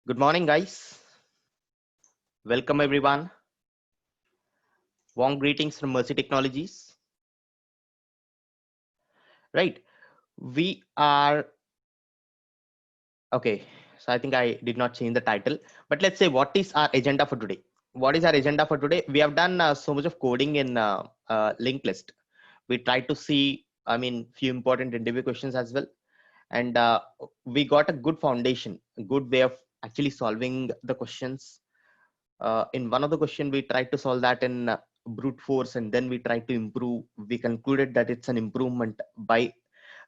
Good morning, guys. Welcome, everyone. Warm greetings from Mercy Technologies. Right. We are okay. So I think I did not change the title, but let's say what is our agenda for today? What is our agenda for today? We have done so much of coding in linked list. We tried to see, few important interview questions as well, and we got a good foundation, a good way of actually solving the questions. In one of the question we tried to solve that in brute force, and then we tried to improve. We concluded that it's an improvement by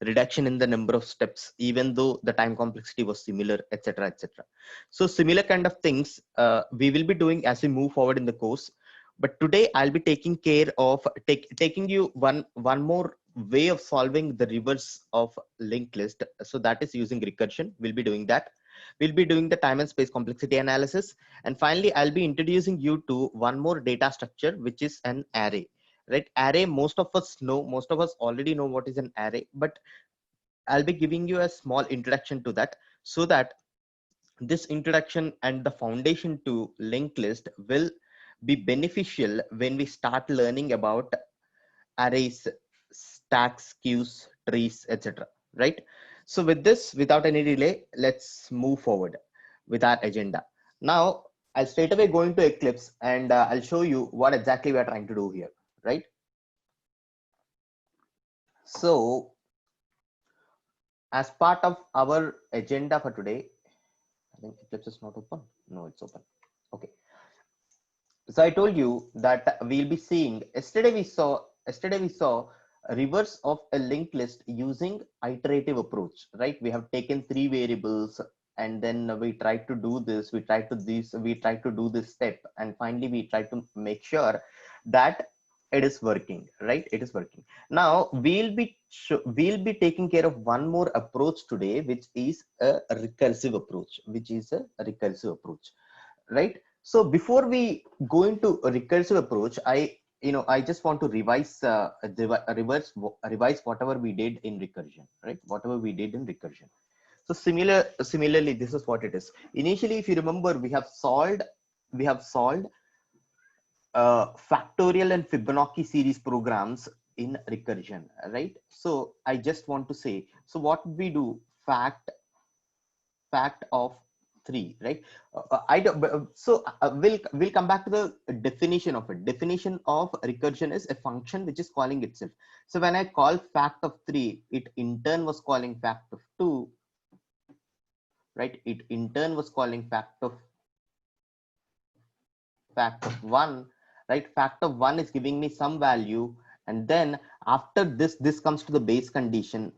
reduction in the number of steps, even though the time complexity was similar, etc., etc. So similar kind of things we will be doing as we move forward in the course. But today I'll be taking care of taking you one more way of solving the reverse of linked list. So that is using recursion. We'll be doing that. We'll be doing the time and space complexity analysis. And finally, I'll be introducing you to one more data structure, which is an array. Right? Array, most of us already know what is an array, but I'll be giving you a small introduction to that, so that this introduction and the foundation to linked list will be beneficial when we start learning about arrays, stacks, queues, trees, etc. Right? So with this, without any delay, let's move forward with our agenda. Now, I'll straight away go into Eclipse, and I'll show you what exactly we are trying to do here, right? So as part of our agenda for today, I think Eclipse is not open. No, it's open. Okay. So I told you that we'll be seeing, yesterday we saw a reverse of a linked list using iterative approach, right? We have taken three variables, and then we tried to do this, we tried to do this step, and finally we tried to make sure that it is working, right? It is working. Now we'll be taking care of one more approach today, which is a recursive approach, right? So before we go into a recursive approach, I just want to revise whatever we did in recursion, right? Whatever we did in recursion. So similarly, this is what it is. Initially, if you remember, we have solved factorial and Fibonacci series programs in recursion, right? So I just want to say, so what we do, fact of 3, right? I don't so we'll come back to the definition of it. Definition of recursion is a function which is calling itself. So when I call fact of 3, it in turn was calling fact of 2, right? It in turn was calling fact of 1, right? Fact of 1 is giving me some value, and then after this comes to the base condition.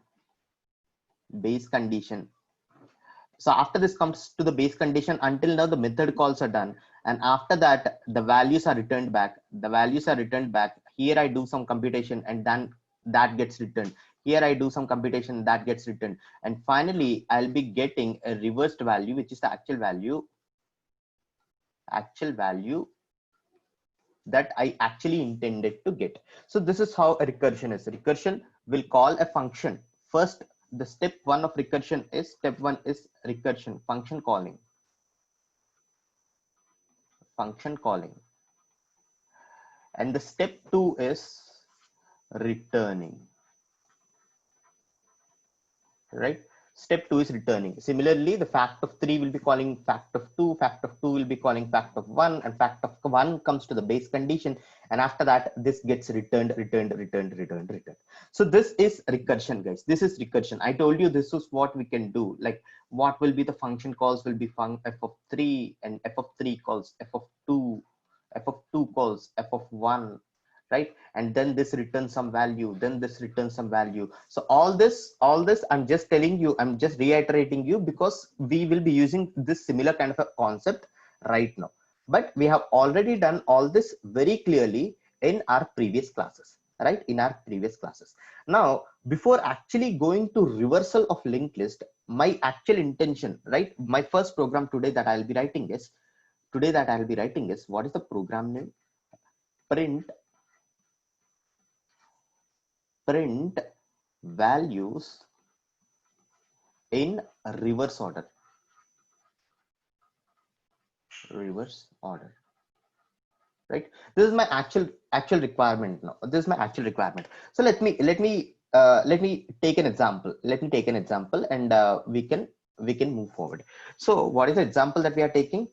So after this comes to the base condition, until now the method calls are done, and after that the values are returned back. Here I do some computation, and then that gets returned. Here I do some computation, that gets returned, and finally I'll be getting a reversed value, which is the actual value that I actually intended to get. So this is how a recursion is. Recursion will call a function. First, the step 1 of recursion is recursion, function calling, and the step 2 is returning, right? Step 2 is returning. Similarly, the fact of 3 will be calling fact of 2, fact of 2 will be calling fact of 1, and fact of 1 comes to the base condition, and after that this gets returned. So this is recursion, guys. This is recursion. I told you this is what we can do. Like, what will be the function calls will be f of 3, and f of 3 calls f of 2, f of 2 calls f of 1, right? And then this returns some value, then this returns some value. So all this I'm just telling you, I'm just reiterating you, because we will be using this similar kind of a concept right now, but we have already done all this very clearly in our previous classes, right? In our previous classes. Now, before actually going to reversal of linked list, my actual intention, right, my first program today that I'll be writing is what is the program name? Print values in reverse order. reverse order, right? This is my actual requirement now. This is my actual requirement. So let me take an example. Let me take an example, and we can move forward. So what is the example that we are taking?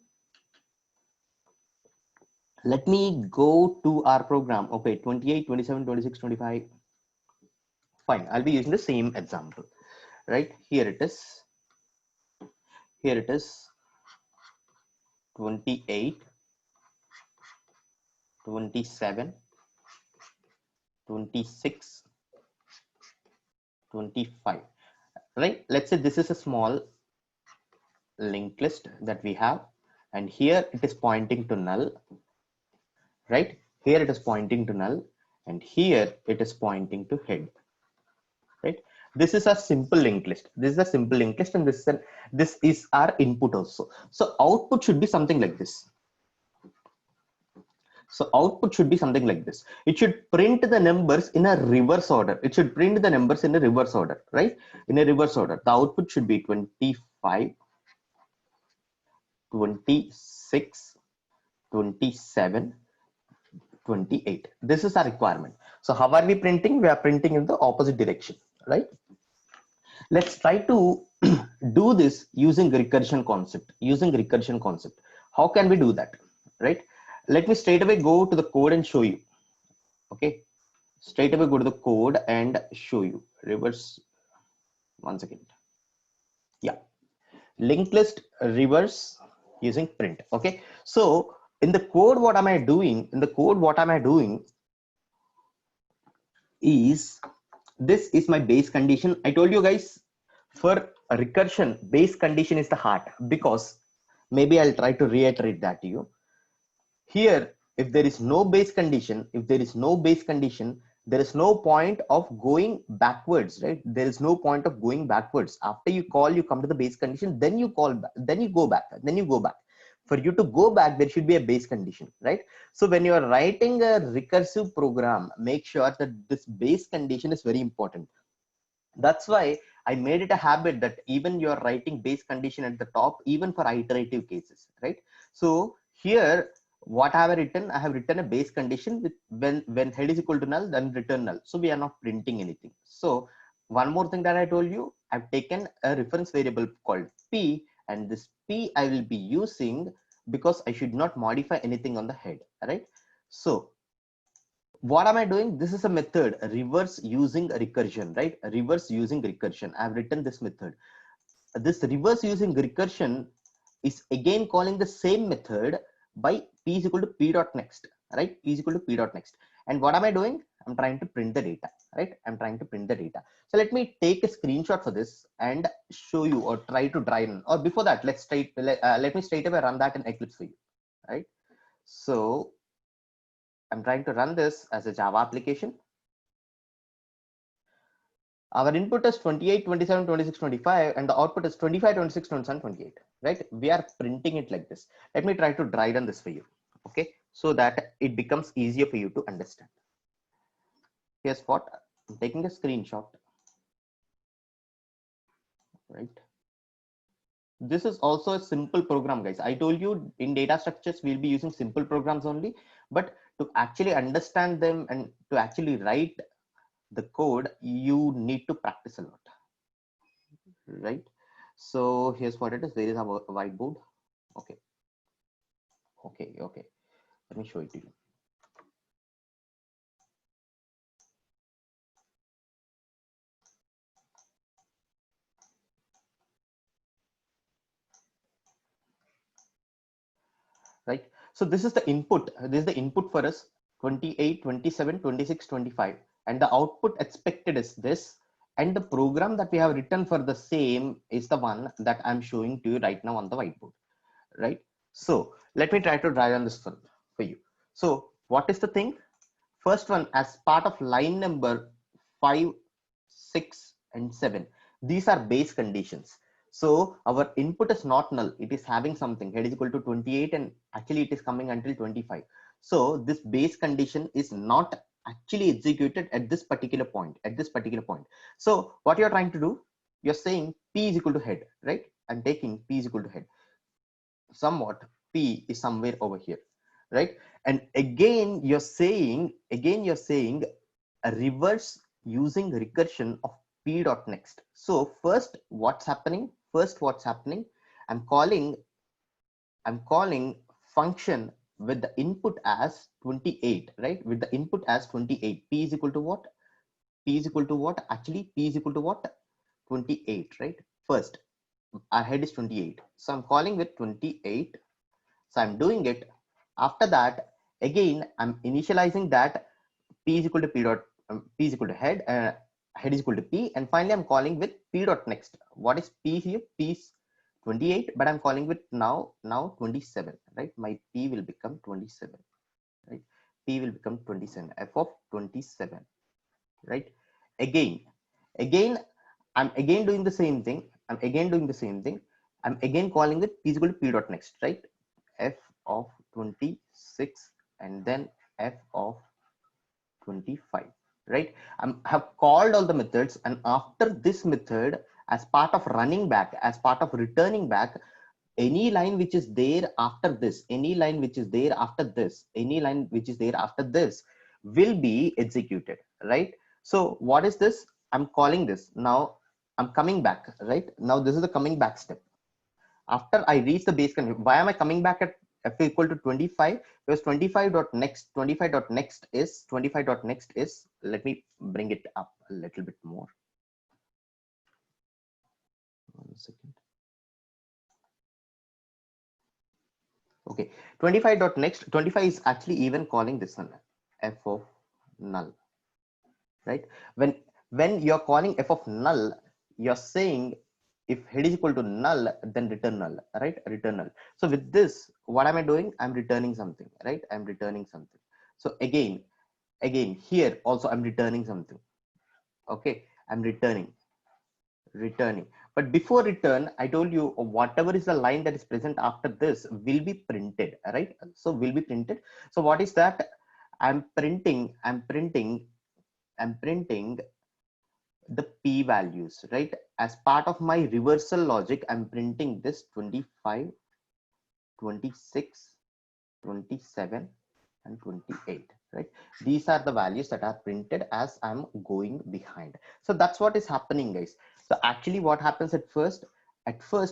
Let me go to our program. Okay, 28, 27, 26, 25. Fine, I'll be using the same example, right? Here it is. Here it is. 28, 27, 26, 25, right? Let's say this is a small linked list that we have, and here it is pointing to null, right? Here it is pointing to null, and here it is pointing to head, right? This is a simple linked list. This is a simple linked list, and this is our input also. So output should be something like this. So output should be something like this. It should print the numbers in a reverse order. It should print the numbers in a reverse order, right? In a reverse order. The output should be 25, 26, 27, 28. This is our requirement. So how are we printing? We are printing in the opposite direction, right? Let's try to do this using recursion concept. Using recursion concept. How can we do that, right? Let me straight away go to the code and show you. Okay, straight away go to the code and show you. Reverse, one second. Yeah, linked list reverse using print. Okay, so in the code, what am I doing? In the code, what am I doing is, this is my base condition. I told you guys, for a recursion, base condition is the heart, because maybe I'll try to reiterate that to you. Here, if there is no base condition, there is no point of going backwards, right? There is no point of going backwards. After you call, you come to the base condition, then you call back, then you go back, then you go back. For you to go back, there should be a base condition, right? So when you are writing a recursive program, make sure that this base condition is very important. That's why I made it a habit that even you're writing base condition at the top, even for iterative cases, right? So here, what I have written, I have written a base condition with when head is equal to null, then return null. So we are not printing anything. So one more thing that I told you, I've taken a reference variable called P, and this P I will be using because I should not modify anything on the head, right? So what am I doing? This is a method, reverse using recursion, right? Reverse using recursion. I've written this method. This reverse using recursion is again calling the same method by p is equal to p dot next, right? P is equal to p dot next. And what am I doing? I'm trying to print the data, right? I'm trying to print the data. So let me take a screenshot for this and show you, or try to try run. Or before that, let me straight away run that in Eclipse for you, right? So I'm trying to run this as a Java application. Our input is 28, 27, 26, 25, and the output is 25, 26, 27, 28, right? We are printing it like this. Let me try to dry run this for you, okay? So that it becomes easier for you to understand. Here's what, I'm taking a screenshot, right? This is also a simple program, guys. I told you in data structures, we'll be using simple programs only, but to actually understand them and to actually write the code, you need to practice a lot, right? So here's what it is. There is our whiteboard. Okay. Let me show it to you. Right. So this is the input. This is the input for us, 28, 27, 26, 25. And the output expected is this. And the program that we have written for the same is the one that I'm showing to you right now on the whiteboard. Right. So let me try to drive on this for you. So what is the thing? First one, as part of line number 5, 6, and 7. These are base conditions. So our input is not null. It is having something. Head is equal to 28, and actually it is coming until 25. So this base condition is not actually executed at this particular point. So what you're trying to do, you're saying p is equal to head, right? I'm taking p is equal to head. Somewhat P is somewhere over here, right? And again, you're saying a reverse using recursion of P dot next. So first, what's happening? I'm calling function with the input as 28, right? With the input as 28. P is equal to what? P is equal to what? Actually, P is equal to what? 28, right? First, our head is 28. So I'm calling with 28. So I'm doing it. After that, again, I'm initializing that P is equal to P dot, P is equal to head, head is equal to P. And finally, I'm calling with P dot next. What is P here? P is 28, but I'm calling with now 27, right? My P will become 27, right? P will become 27, F of 27, right? Again, I'm again doing the same thing. I'm again calling it P is equal to P dot next, right? F of 26 and then F of 25, right? I have called all the methods, and after this method, as part of running back, as part of returning back, any line which is there after this, will be executed, right? So what is this? I'm calling this now. I'm coming back, right? Now this is the coming back step. After I reach the base condition, why am I coming back at f equal to 25? Because 25 dot next is, let me bring it up a little bit more. 1 second. Okay, 25 dot next, 25 is actually even calling this one f of null, right? When you're calling f of null, you're saying if head is equal to null, then return null, right? Return null. So with this, what am I doing? I'm returning something, right? I'm returning something. So again, here also I'm returning something. Okay, I'm returning. But before return, I told you whatever is the line that is present after this will be printed, right? So will be printed. So what is that? I'm printing the P values, right? As part of my reversal logic, I'm printing this 25, 26, 27, and 28, right? These are the values that are printed as I'm going behind. So that's what is happening, guys. So actually what happens at first,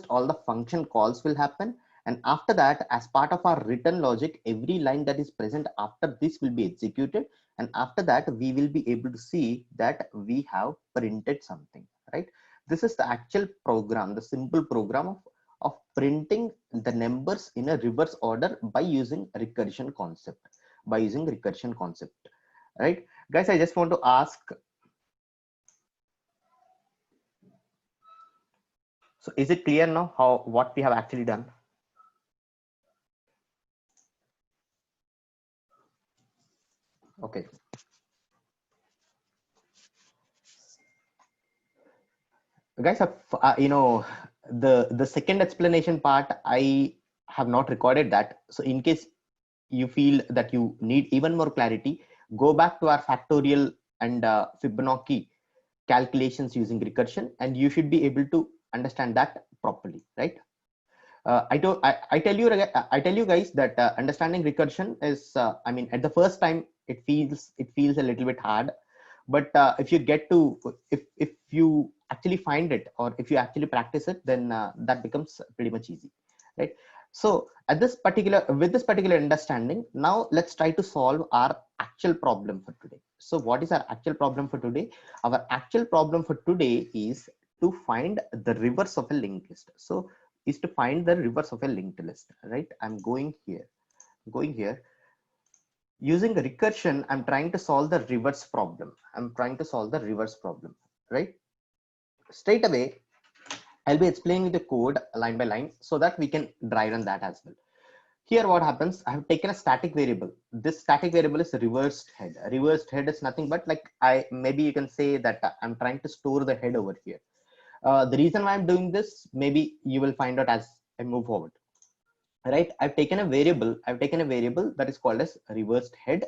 all the function calls will happen. And after that, as part of our written logic, every line that is present after this will be executed. And after that, we will be able to see that we have printed something, right? This is the actual program, the simple program of printing the numbers in a reverse order by using recursion concept, right? Guys, I just want to ask, so is it clear now what we have actually done? Okay. Guys, the second explanation part, I have not recorded that. So in case you feel that you need even more clarity, go back to our factorial and Fibonacci calculations using recursion, and you should be able to understand that properly, right? I tell you guys that understanding recursion is, I mean, at the first time it feels a little bit hard, but if you get to, if you actually find it, or if you actually practice it, then that becomes pretty much easy, right? So at this particular, with this particular understanding, now let's try to solve our actual problem for today. So what is our actual problem for today? Our actual problem for today is to find the reverse of a linked list. So is to find the reverse of a linked list, right? I'm going here using recursion. I'm trying to solve the reverse problem. Right? Straight away, I'll be explaining the code line by line so that we can drive on that as well. Here, what happens? I have taken a static variable. This static variable is reversed head. Reversed head is nothing but, like, maybe you can say that I'm trying to store the head over here. The reason why I'm doing this, maybe you will find out as I move forward. Right? I've taken a variable that is called as reversed head,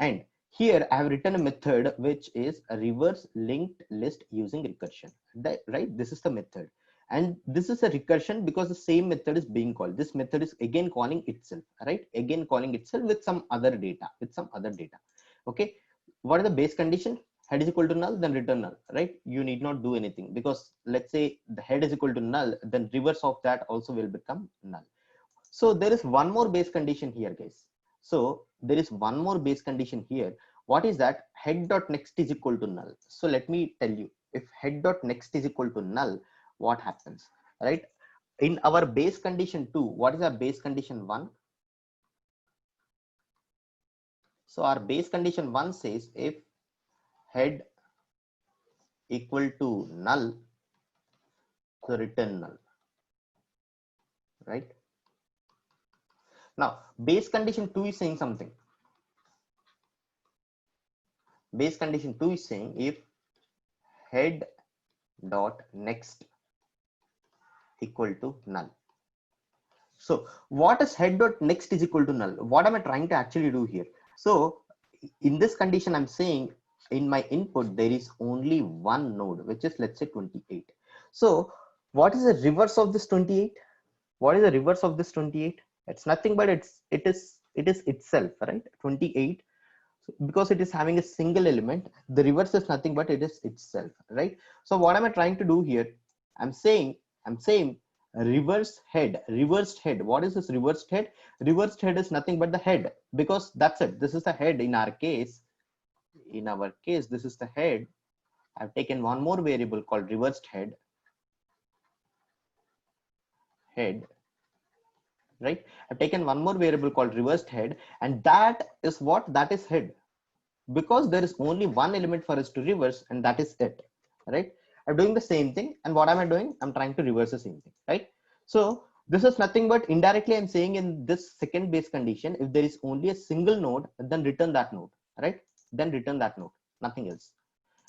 and here I have written a method which is a reverse linked list using recursion. Right? This is the method. And this is a recursion because the same method is being called. This method is again calling itself, right? Again calling itself with some other data, Okay. What is the base condition? Head is equal to null, then return null, right? You need not do anything, because let's say the head is equal to null, then reverse of that also will become null. So there is one more base condition here, guys. So there is one more base condition here. What is that? Head dot next is equal to null. So let me tell you, if head dot next is equal to null, what happens, right? In our base condition 2, what is our base condition 1? So our base condition 1 says if head equal to null, so return null, right? Now base condition 2 is saying something. Base condition 2 is saying if head dot next equal to null. So what is head dot next is equal to null? What am I trying to actually do here? So in this condition, I'm saying in my input, there is only one node, which is, let's say, 28. So what is the reverse of this 28? What is the reverse of this 28? It's nothing but it is itself, right? 28, because it is having a single element. The reverse is nothing but it is itself, right? So what am I trying to do here? I'm saying reversed head. What is this reversed head? Reversed head is nothing but the head, because that's it. This is the head in our case. In our case, this is the head. I've taken one more variable called reversed head, right? I've taken one more variable called reversed head, and that is what? That is head, because there is only one element for us to reverse, and that is it, right? I'm doing the same thing, and what am I doing? I'm trying to reverse the same thing, right? So this is nothing but indirectly I'm saying in this second base condition, if there is only a single node, then return that node, right? Then return that node, nothing else.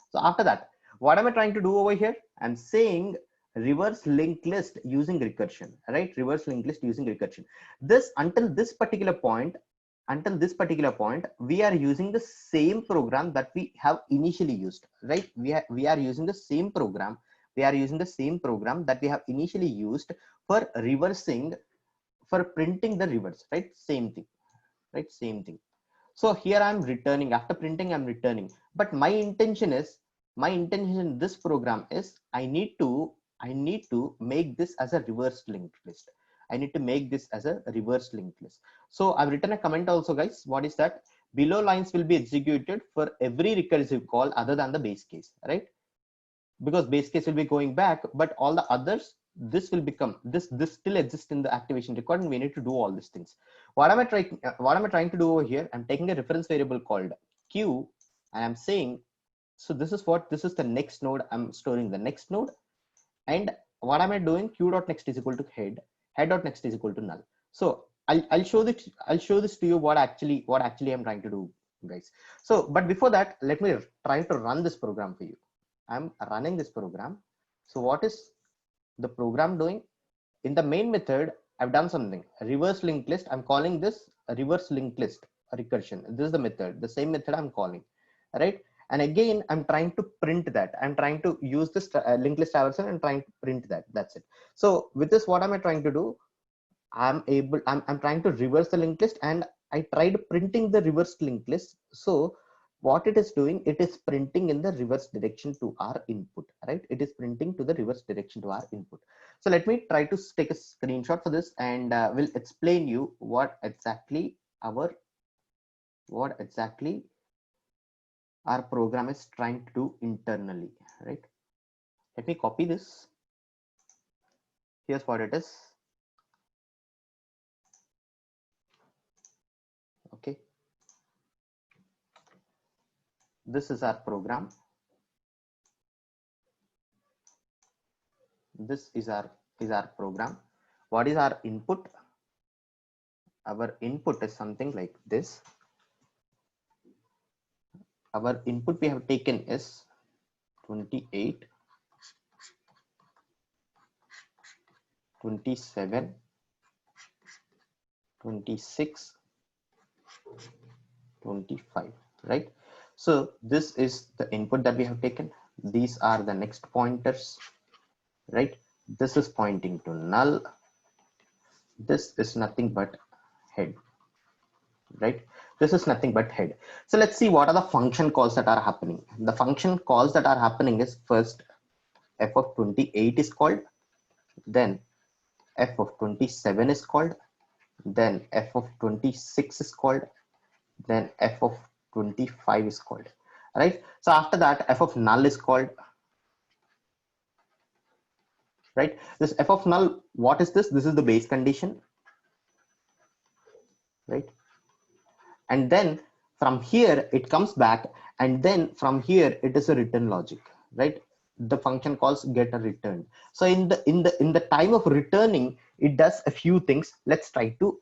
So after that, what am I trying to do over here? I'm saying reverse linked list using recursion, right? Reverse linked list using recursion. This until this particular point, we are using the same program that we have initially used, right? We are using the same program. That we have initially used for reversing, for printing the reverse, right? Same thing, right? Same thing. So here I'm returning, after printing I'm returning, but my intention in this program is I need to make this as a reverse linked list. So I've written a comment also, guys. What is that? Below lines will be executed for every recursive call other than the base case, right? Because base case will be going back, but all the others, this will become this still exists in the activation record, and we need to do all these things. What am I trying to do over here? I'm taking a reference variable called q, and I'm saying, so this is the next node. I'm storing the next node, and what am I doing? Q dot next is equal to head dot next is equal to null. So I'll show this to you what actually I'm trying to do, guys. So but before that, let me try to run this program for you. I'm running this program. So what is the program doing? In the main method, I've done something. A reverse linked list. I'm calling this a reverse linked list, a recursion. This is the method, the same method I'm calling, right? And again, I'm trying to print that. I'm trying to use this linked list traversal and trying to print that. That's it. So with this, what am I trying to do? I'm trying to reverse the linked list, and I tried printing the reverse linked list. So what it is doing, it is printing in the reverse direction to our input, right? It is printing to the reverse direction to our input. So let me try to take a screenshot for this, and we'll explain you what exactly our program is trying to do internally, right? Let me copy this. Here's what it is. Okay, this is our program. This is our program. What is our input? Our input is something like this. Our input we have taken is 28, 27, 26, 25, right? So this is the input that we have taken. These are the next pointers, right? This is pointing to null. This is nothing but head, right? This is nothing but head. So let's see what are the function calls that are happening. The function calls that are happening is first f of 28 is called, then f of 27 is called, then f of 26 is called, then f of 25 is called, right? So after that, f of null is called, right? This f of null, what is this? This is the base condition, right? And then from here it comes back, and then from here it is a return logic, right? The function calls get a return. So in the time of returning, it does a few things. Let's try to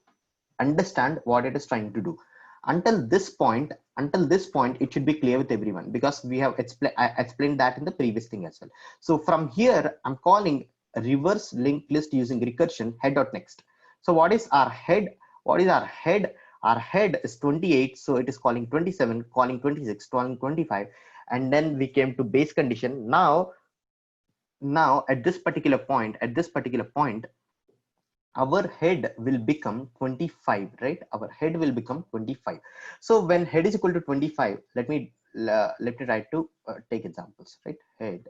understand what it is trying to do. Until this point it should be clear with everyone, because we have I explained that in the previous thing as well. So from here I'm calling a reverse linked list using recursion head.next. So what is our head? What is our head? Our head is 28, so it is calling 27, calling 26, calling 25, and then we came to base condition. Now at this particular point, our head will become 25, right? Our head will become 25. So when head is equal to 25, let me try to take examples, right? Head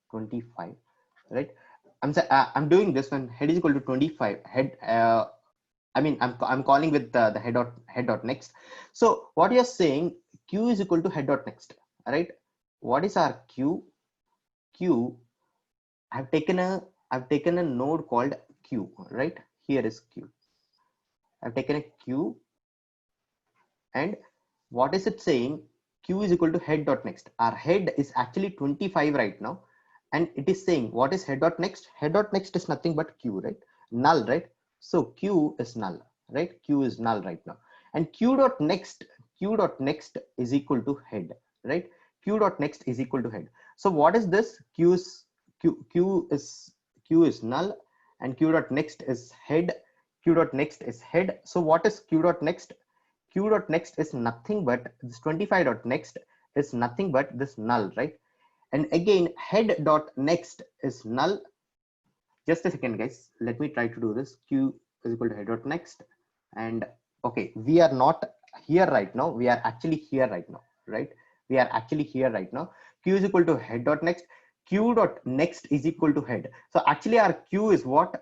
25, right? I'm doing this when head is equal to 25. Head I'm calling with the head dot next. So what you're saying, q is equal to head dot next, right? What is our q? Q, I've taken a node called q, right? Here is q. I've taken a q, and what is it saying? Q is equal to head dot next. Our head is actually 25 right now, and it is saying what is head dot next? Head dot next is nothing but q, right? Null, right? So q is null, right? Q is null right now, and q dot next is equal to head, right? Q dot next is equal to head. So what is this? Q is null, and q dot next is head. Q dot next is head. So what is q dot next? Q dot next is nothing but this 25 dot next is nothing but this null, right? And again, head dot next is null. Just a second, guys. Let me try to do this. Q is equal to head dot next. And okay, we are not here right now. We are actually here right now, right? We are actually here right now. Q is equal to head dot next. Q dot next is equal to head. So actually our Q is what?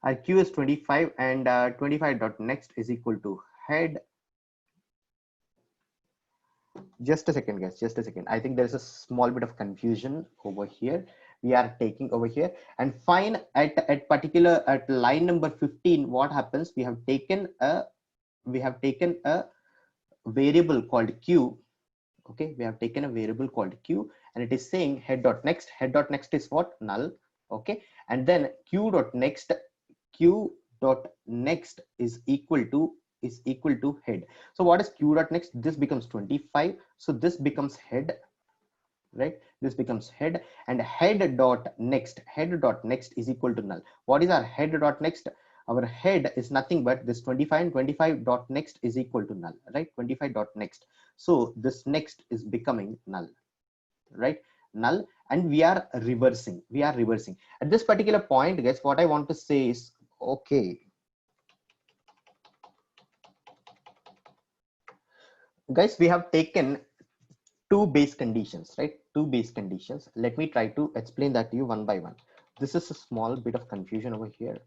Our Q is 25, and 25 dot next is equal to head. Just a second, guys, just a second. I think there's a small bit of confusion over here. We are taking over here, and fine, at line number 15, what happens? We have taken a variable called q. Okay, we have taken a variable called q, and it is saying head dot next. Head dot next is what? Null. Okay, and then q dot next is equal to head. So what is q dot next? This becomes 25, so this becomes head, right? This becomes head, and head dot next is equal to null. What is our head dot next? Our head is nothing but this 25, and 25 dot next is equal to null, right? 25 dot next. So this next is becoming null, right? Null, and we are reversing. At this particular point, guys, what I want to say is, okay, guys, we have taken two base conditions, right? Two base conditions. Let me try to explain that to you one by one. This is a small bit of confusion over here.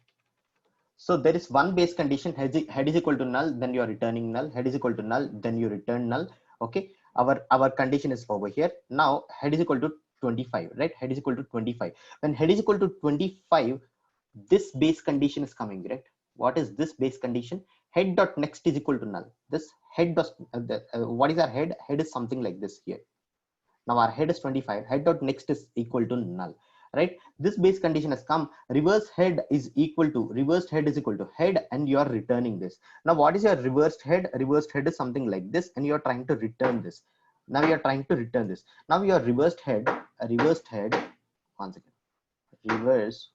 So there is one base condition, head is equal to null, then you are returning null. Head is equal to null, then you return null. Okay, our condition is over here. Now head is equal to 25, right? Head is equal to 25. When head is equal to 25, this base condition is coming, right? What is this base condition? Head dot next is equal to null. This head dot what is our head? Head is something like this here. Now our head is 25. Head dot next is equal to null, right? This base condition has come. Reversed head is equal to head, and you are returning this. Now what is your reversed head? Reversed head is something like this, and you are trying to return this. Now your reversed head, one second, reverse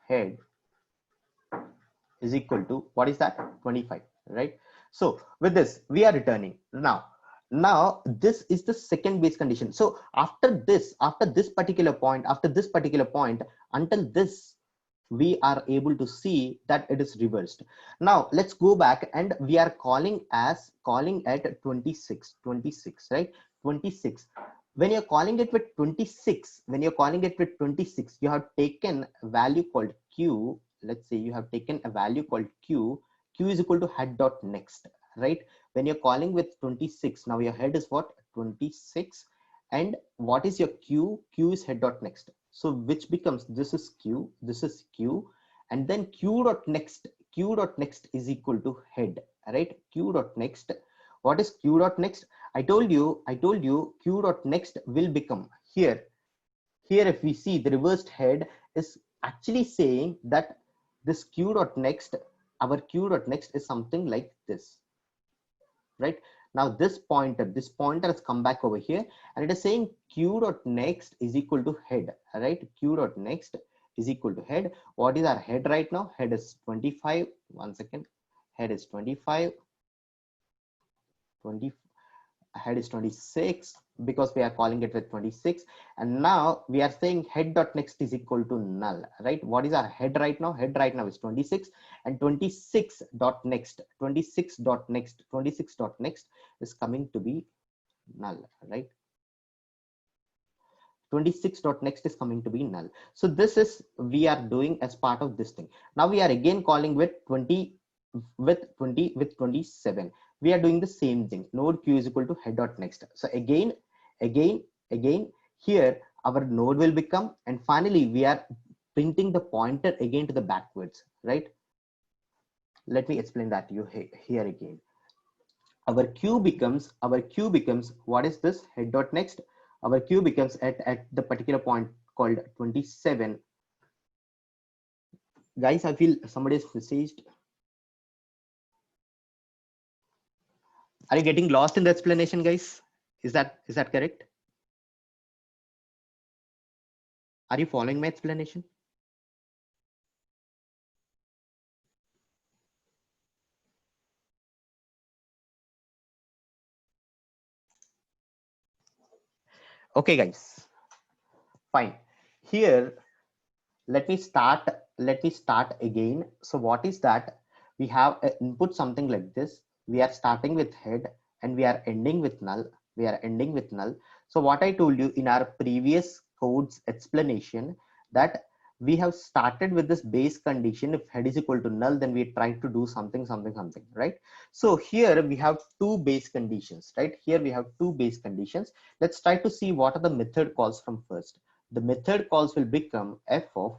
head is equal to, what is that? 25, right? So with this we are returning. Now Now this is the second base condition. So after this particular point, until this, we are able to see that it is reversed. Now let's go back, and we are calling at 26, right? 26. When you're calling it with 26, you have taken a value called q. Let's say you have taken a value called q. Q is equal to head dot next, right? When you're calling with 26, now your head is what? 26. And what is your q? Q is head dot next. So which becomes, this is q, and then q dot next is equal to head, right? Q dot next. What is q dot next? I told you q dot next will become here. If we see, the reversed head is actually saying that this q dot next, our q dot next is something like this, right? Now this pointer has come back over here, and it is saying q dot next is equal to head, right? Q dot next is equal to head. What is our head right now? Head is 25. One second. Head is 25. Head is 26, because we are calling it with 26. And now we are saying head dot next is equal to null, right? What is our head right now? Head right now is 26, and 26 dot next is coming to be null, right? 26 dot next is coming to be null. So this is we are doing as part of this thing. Now we are again calling with 27. We are doing the same thing. Node q is equal to head dot next. So again here our node will become, and finally we are printing the pointer again to the backwards, right? Let me explain that to you here again. Our q becomes what is this? Head dot next. Our q becomes at the particular point called 27. Guys, I feel somebody is messaged. Are you getting lost in the explanation, guys? Is that correct? Are you following my explanation? Okay, guys. Fine. Here, let me start again. So what is that? We have input something like this. We are starting with head and we are ending with null. So what I told you in our previous code's explanation, that we have started with this base condition. If head is equal to null, then we try to do something, right? So here we have two base conditions, right? Let's try to see what are the method calls from first. The method calls will become f of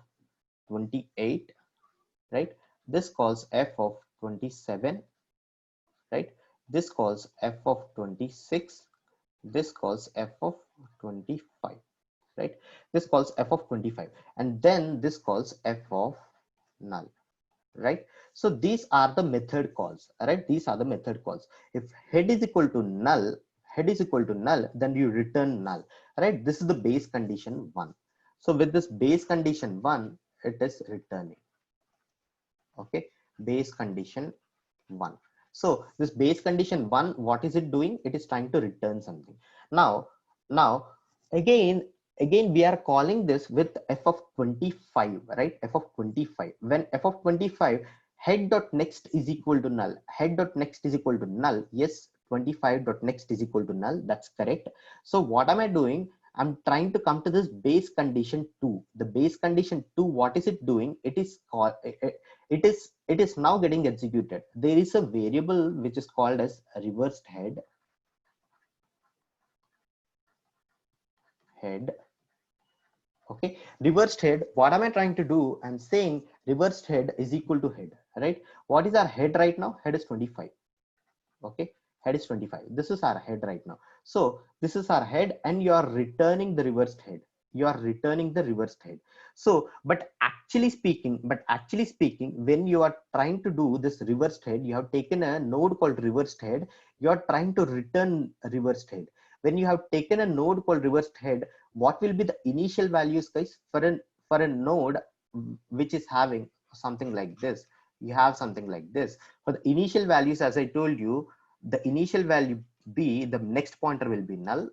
28, right? This calls f of 27, right? This calls f of 26. This calls f of 25, right? This calls f of 25, and then this calls f of null, right? So these are the method calls, right? If head is equal to null, then you return null, right? This is the base condition 1. So with this base condition 1, it is returning. Okay, base condition 1. So this base condition 1, what is it doing? It is trying to return something. Now again we are calling this with f of 25, right? F of 25. When f of 25, head dot next is equal to null. Yes, 25 dot next is equal to null. That's correct. So what am I doing? I'm trying to come to this base condition 2. The base condition 2, what is it doing? It is called it is now getting executed. There is a variable which is called as reversed head. Okay, reversed head. What am I trying to do? I'm saying reversed head is equal to head, right? What is our head right now? Head is 25. Okay, head is 25. This is our head right now. So this is our head, and you are returning the reversed head. So but actually speaking, when you are trying to do this reversed head, you have taken a node called reversed head. You are trying to return a reversed head. When you have taken a node called reversed head, what will be the initial values, guys? For a node which is having something like this, you have something like this. For the initial values, as I told you, the initial value be, the next pointer will be null,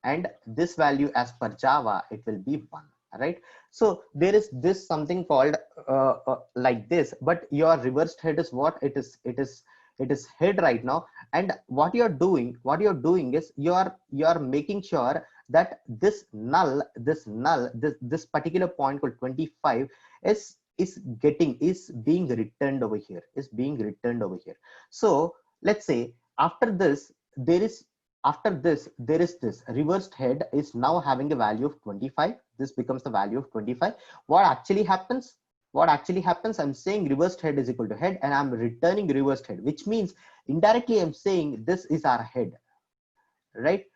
and this value as per Java, it will be 1, right? So there is this something called like this, but your reversed head is what it is. It is head right now. And what you're doing is you're making sure that this particular point called 25 is being returned over here, So let's say after this, there is this reversed head is now having a value of 25. This becomes the value of 25. What actually happens? I'm saying reversed head is equal to head, and I'm returning reversed head, which means indirectly I'm saying this is our head, right?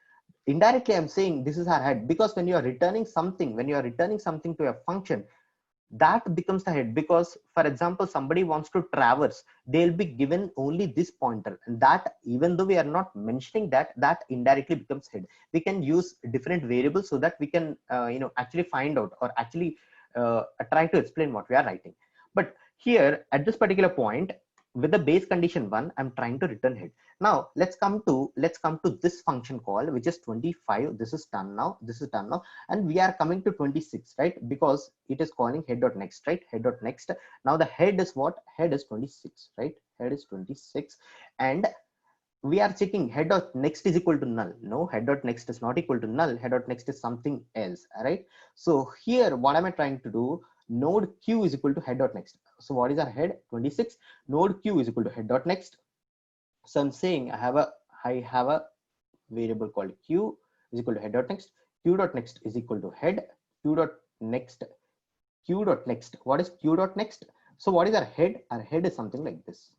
Indirectly I'm saying this is our head, because when you are returning something to a function, that becomes the head. Because for example, somebody wants to traverse, they'll be given only this pointer, and that, even though we are not mentioning that indirectly becomes head. We can use different variables so that we can actually find out, or actually try to explain what we are writing. But here at this particular point, with the base condition 1, I'm trying to return head. Now let's come to this function call, which is 25. This is done now, and we are coming to 26, right? Because it is calling head.next, right? Head.next. Now the head is what? Head is 26, right? Head is 26, and we are checking head.next is equal to null. No, head.next is not equal to null. Head.next is something else, right? So here, what am I trying to do? Node q is equal to head.next. So what is our head? 26. Node q is equal to head.next. So I'm saying I have a variable called q is equal to head.next. Q.next is equal to head. Q.next. What is q.next? So what is our head? Our head is something like this.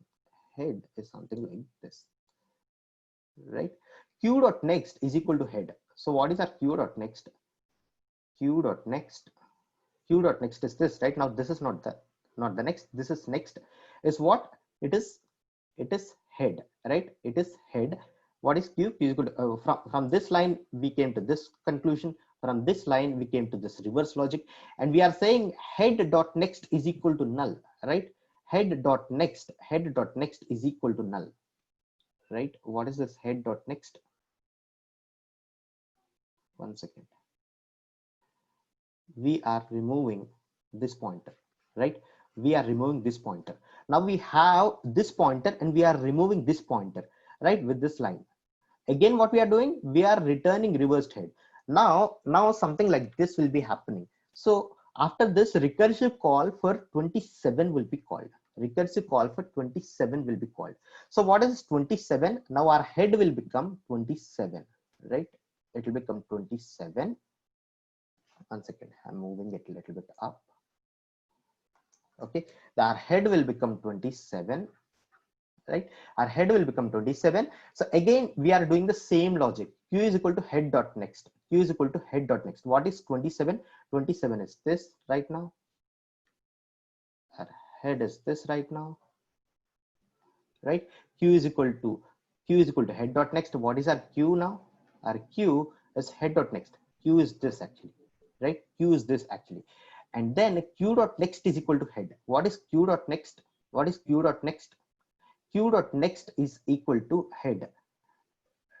Head is something like this, right? Q.next is equal to head. So what is our q.next? Q.next is this, right? Now this is not the next, this is next. Is what it is? It is head, right? It is head. What is q? Q is equal to, from this line we came to this conclusion. From this line we came to this reverse logic, and we are saying head.next is equal to null, right? Head.next is equal to null, right? What is this head.next? One second. We are removing this pointer, right? We are removing this pointer. Now we have this pointer and we are removing this pointer, right? With this line. Again, what we are doing? We are returning reversed head. Now something like this will be happening. So after this, recursive call for 27 will be called. Recursive call for 27 will be called. So what is 27? Now our head will become 27, right? It will become 27. One second, I'm moving it a little bit up. Okay, our head will become 27, right? Our head will become 27. So again, we are doing the same logic. Q is equal to head.next. Q is equal to head.next. What is 27? 27 is this right now. Our head is this right now, right? Q is equal to head.next. What is our Q now? Our Q is head.next. Q is this actually, right? Q is this actually. And then q.next is equal to head. What is q.next? What is q.next? Q.next is equal to head,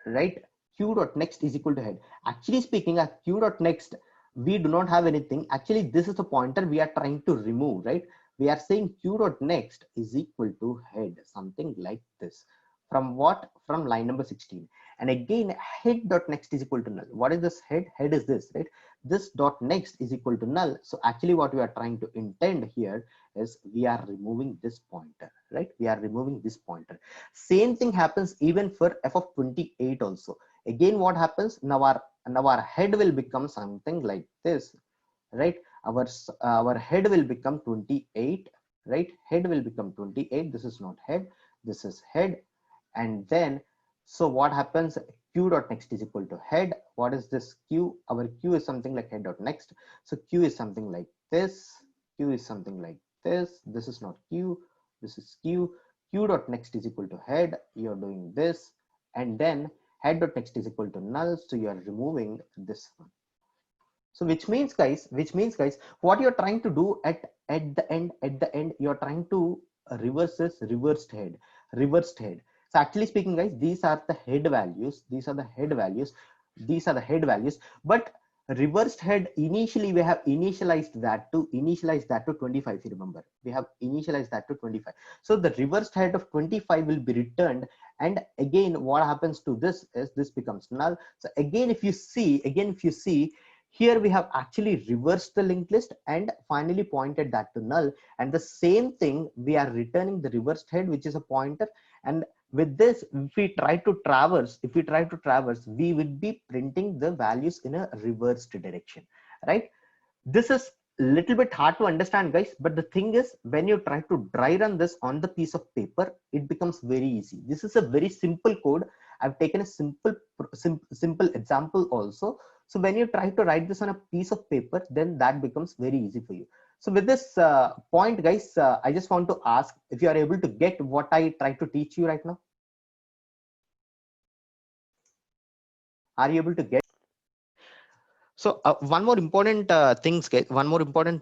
right? Q.next is equal to head. Actually speaking, at q.next, we do not have anything. Actually, this is the pointer we are trying to remove, right? We are saying q.next is equal to head, something like this. From what? From line number 16. And again, head.next is equal to null. What is this head? Head is this, right? This dot next is equal to null. So actually what we are trying to intend here is we are removing this pointer, right? We are removing this pointer. Same thing happens even for f of 28 also. Again, what happens? Now our head will become something like this, right? Our head will become 28, right? Head will become 28. This is not head, this is head. And then, so what happens? Q.next is equal to head. What is this Q? Our Q is something like head.next. So Q is something like this. Q is something like this. This is not Q. This is Q. Q.next is equal to head. You're doing this. And then head.next is equal to null. So you are removing this one. So which means guys, what you're trying to do at the end, you're trying to reverse this reversed head. So actually speaking, guys, these are the head values. These are the head values. These are the head values. But reversed head, initially we have initialized that to 25. If you remember, we have initialized that to 25. So the reversed head of 25 will be returned. And again, what happens to this is this becomes null. So again, if you see, here we have actually reversed the linked list and finally pointed that to null. And the same thing, we are returning the reversed head, which is a pointer. And with this, if we try to traverse, we would be printing the values in a reversed direction, right? This is a little bit hard to understand, guys, but the thing is, when you try to dry run this on the piece of paper, it becomes very easy. This is a very simple code. I've taken a simple example also. So when you try to write this on a piece of paper, then that becomes very easy for you. So with this point, guys, I just want to ask if you are able to get what I try to teach you right now. Are you able to get? So one more important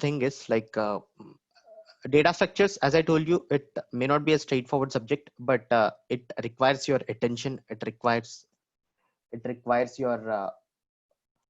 thing is like data structures. As I told you, it may not be a straightforward subject, but it requires your attention. It requires your